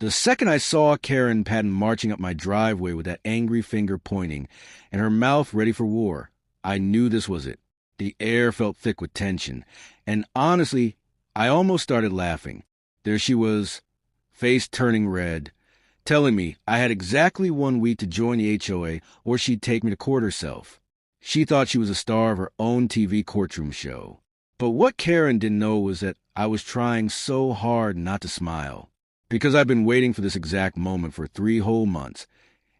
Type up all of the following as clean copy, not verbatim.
The second I saw Karen Patton marching up my driveway with that angry finger pointing and her mouth ready for war, I knew this was it. The air felt thick with tension, and honestly, I almost started laughing. There she was, face turning red, telling me I had exactly 1 week to join the HOA or she'd take me to court herself. She thought she was a star of her own TV courtroom show. But what Karen didn't know was that I was trying so hard not to smile, because I've been waiting for this exact moment for 3 whole months,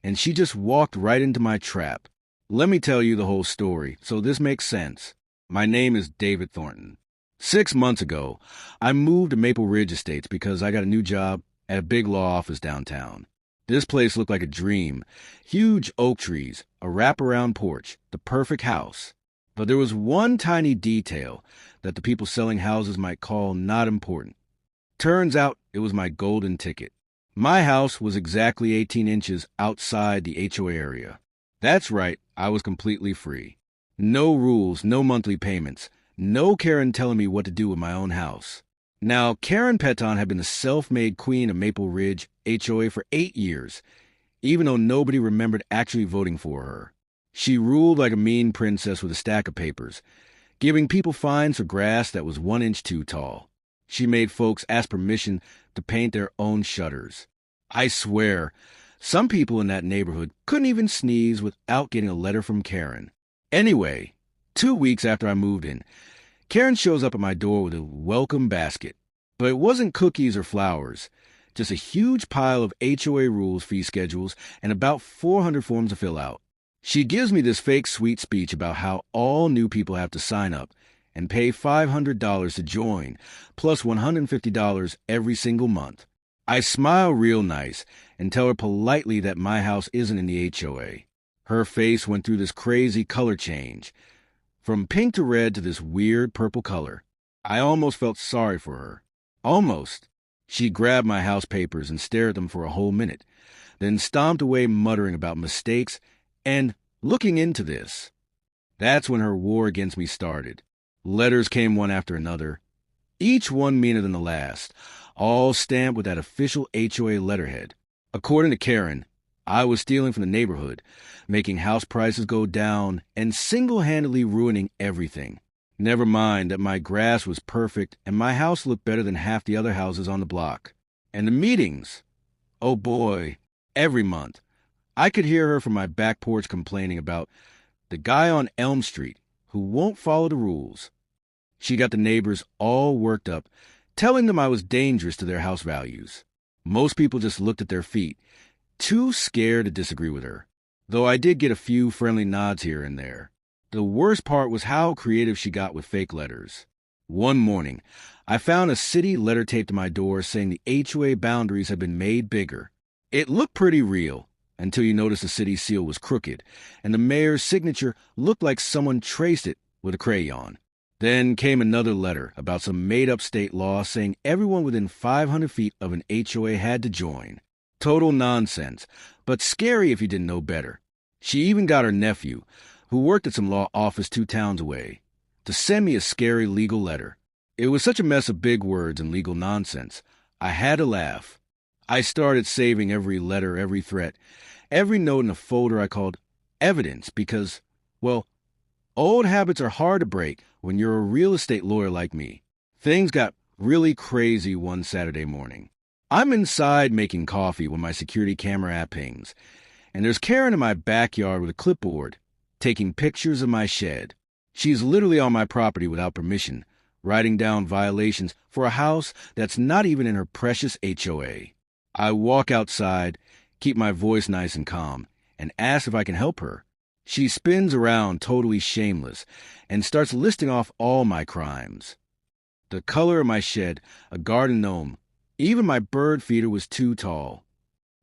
and she just walked right into my trap. Let me tell you the whole story, so this makes sense. My name is David Thornton. 6 months ago, I moved to Maple Ridge Estates because I got a new job at a big law office downtown. This place looked like a dream. Huge oak trees, a wraparound porch, the perfect house. But there was one tiny detail that the people selling houses might call not important. Turns out it was my golden ticket. My house was exactly 18 inches outside the HOA area. That's right, I was completely free. No rules, no monthly payments, no Karen telling me what to do with my own house. Now, Karen Patton had been the self-made queen of Maple Ridge HOA for 8 years, even though nobody remembered actually voting for her. She ruled like a mean princess with a stack of papers, giving people fines for grass that was 1 inch too tall. She made folks ask permission to paint their own shutters. I swear, some people in that neighborhood couldn't even sneeze without getting a letter from Karen. Anyway, 2 weeks after I moved in, Karen shows up at my door with a welcome basket. But it wasn't cookies or flowers, just a huge pile of HOA rules, fee schedules, and about 400 forms to fill out. She gives me this fake sweet speech about how all new people have to sign up and pay $500 to join, plus $150 every single month. I smile real nice and tell her politely that my house isn't in the HOA. Her face went through this crazy color change, from pink to red to this weird purple color. I almost felt sorry for her. Almost. She grabbed my house papers and stared at them for a whole minute, then stomped away muttering about mistakes and looking into this. That's when her war against me started. Letters came one after another, each one meaner than the last, all stamped with that official HOA letterhead. According to Karen, I was stealing from the neighborhood, making house prices go down, and single-handedly ruining everything. Never mind that my grass was perfect and my house looked better than half the other houses on the block. And the meetings, oh boy, every month. I could hear her from my back porch complaining about the guy on Elm Street who won't follow the rules. She got the neighbors all worked up, telling them I was dangerous to their house values. Most people just looked at their feet, too scared to disagree with her, though I did get a few friendly nods here and there. The worst part was how creative she got with fake letters. One morning, I found a city letter taped to my door saying the HOA boundaries had been made bigger. It looked pretty real, until you noticed the city seal was crooked, and the mayor's signature looked like someone traced it with a crayon. Then came another letter about some made-up state law saying everyone within 500 feet of an HOA had to join. Total nonsense, but scary if you didn't know better. She even got her nephew, who worked at some law office 2 towns away, to send me a scary legal letter. It was such a mess of big words and legal nonsense. I had to laugh. I started saving every letter, every threat, every note in a folder I called evidence because, well, old habits are hard to break when you're a real estate lawyer like me. Things got really crazy one Saturday morning. I'm inside making coffee when my security camera app pings, and there's Karen in my backyard with a clipboard, taking pictures of my shed. She's literally on my property without permission, writing down violations for a house that's not even in her precious HOA. I walk outside, keep my voice nice and calm, and ask if I can help her. She spins around totally shameless and starts listing off all my crimes. The color of my shed, a garden gnome, even my bird feeder was too tall.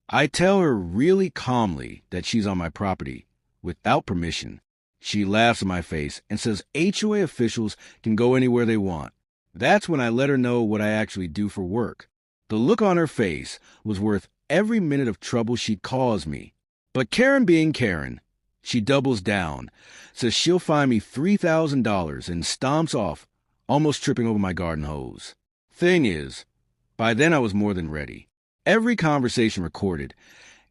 I tell her really calmly that she's on my property, without permission. She laughs in my face and says HOA officials can go anywhere they want. That's when I let her know what I actually do for work. The look on her face was worth every minute of trouble she'd cause me. But Karen being Karen, she doubles down, says she'll fine me $3,000 and stomps off, almost tripping over my garden hose. Thing is, by then I was more than ready. Every conversation recorded,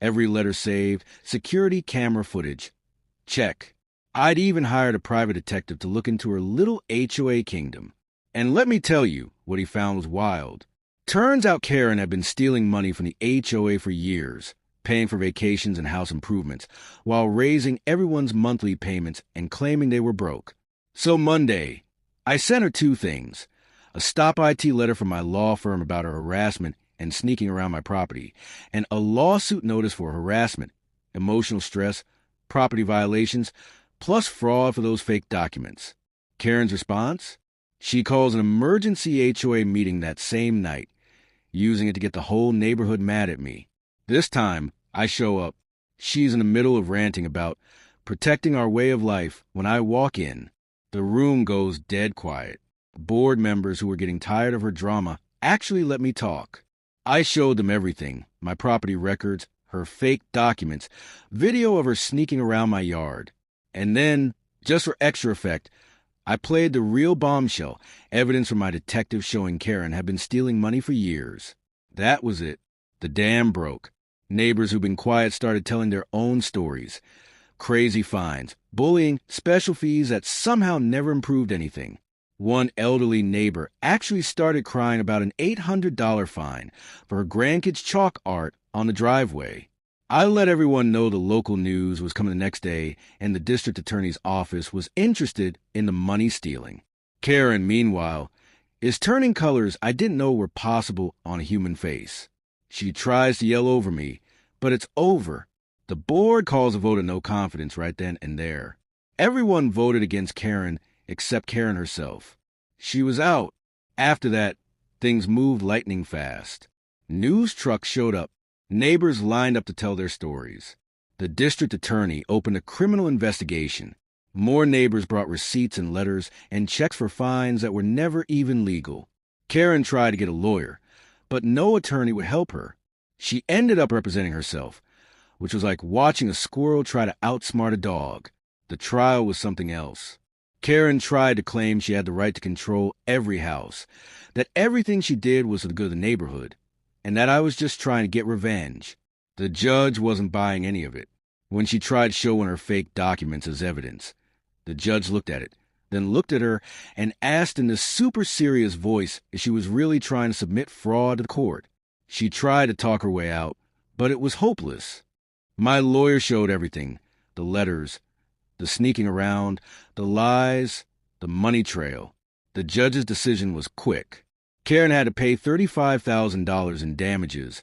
every letter saved, security camera footage. Check. I'd even hired a private detective to look into her little HOA kingdom. And let me tell you, what he found was wild. Turns out Karen had been stealing money from the HOA for years, paying for vacations and house improvements, while raising everyone's monthly payments and claiming they were broke. So Monday, I sent her two things: a stop IT letter from my law firm about her harassment and sneaking around my property, and a lawsuit notice for harassment, emotional stress, property violations, plus fraud for those fake documents. Karen's response? She calls an emergency HOA meeting that same night, using it to get the whole neighborhood mad at me. This time, I show up. She's in the middle of ranting about protecting our way of life when I walk in. The room goes dead quiet. Board members who were getting tired of her drama actually let me talk. I showed them everything: my property records, her fake documents, video of her sneaking around my yard. And then, just for extra effect, I played the real bombshell, evidence from my detective showing Karen had been stealing money for years. That was it. The dam broke. Neighbors who'd been quiet started telling their own stories. Crazy fines, bullying, special fees that somehow never improved anything. One elderly neighbor actually started crying about an $800 fine for her grandkids' chalk art on the driveway. I let everyone know the local news was coming the next day, and the district attorney's office was interested in the money stealing. Karen, meanwhile, is turning colors I didn't know were possible on a human face. She tries to yell over me, but it's over. The board calls a vote of no confidence right then and there. Everyone voted against Karen except Karen herself. She was out. After that, things moved lightning fast. News trucks showed up. Neighbors lined up to tell their stories. The district attorney opened a criminal investigation. More neighbors brought receipts and letters and checks for fines that were never even legal. Karen tried to get a lawyer, but no attorney would help her. She ended up representing herself, which was like watching a squirrel try to outsmart a dog. The trial was something else. Karen tried to claim she had the right to control every house, that everything she did was for the good of the neighborhood, and that I was just trying to get revenge. The judge wasn't buying any of it. When she tried showing her fake documents as evidence, the judge looked at it, then looked at her and asked in this super serious voice if she was really trying to submit fraud to the court. She tried to talk her way out, but it was hopeless. My lawyer showed everything: the letters, the sneaking around, the lies, the money trail. The judge's decision was quick. Karen had to pay $35,000 in damages,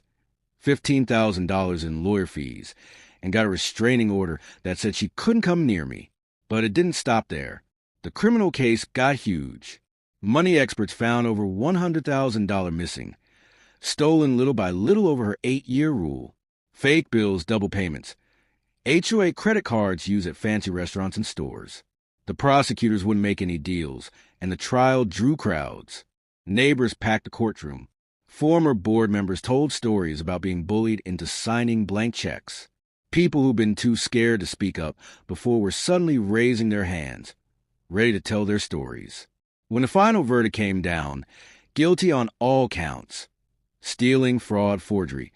$15,000 in lawyer fees, and got a restraining order that said she couldn't come near me. But it didn't stop there. The criminal case got huge. Money experts found over $100,000 missing, stolen little by little over her 8-year rule, fake bills, double payments, HOA credit cards used at fancy restaurants and stores. The prosecutors wouldn't make any deals, and the trial drew crowds. Neighbors packed the courtroom. Former board members told stories about being bullied into signing blank checks. People who'd been too scared to speak up before were suddenly raising their hands, ready to tell their stories. When the final verdict came down, guilty on all counts: stealing, fraud, forgery,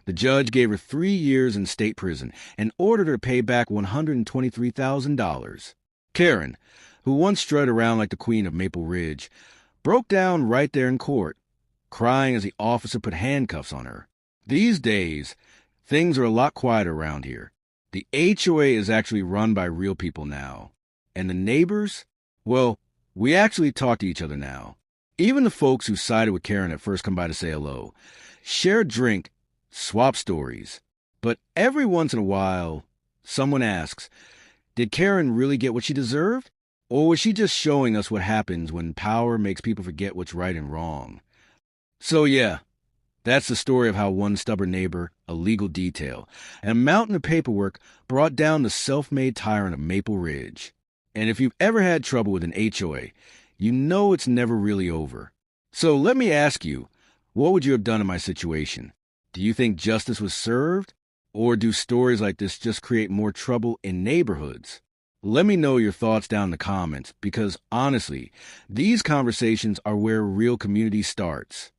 the judge gave her 3 years in state prison and ordered her to pay back $123,000. Karen, who once strutted around like the queen of Maple Ridge, broke down right there in court, crying as the officer put handcuffs on her. These days, things are a lot quieter around here. The HOA is actually run by real people now. And the neighbors? Well, we actually talk to each other now. Even the folks who sided with Karen at first come by to say hello, share a drink, swap stories. But every once in a while, someone asks, did Karen really get what she deserved? Or was she just showing us what happens when power makes people forget what's right and wrong? So yeah, that's the story of how one stubborn neighbor, a legal detail, and a mountain of paperwork brought down the self-made tyrant of Maple Ridge. And if you've ever had trouble with an HOA, you know it's never really over. So let me ask you, what would you have done in my situation? Do you think justice was served? Or do stories like this just create more trouble in neighborhoods? Let me know your thoughts down in the comments, because honestly, these conversations are where real community starts.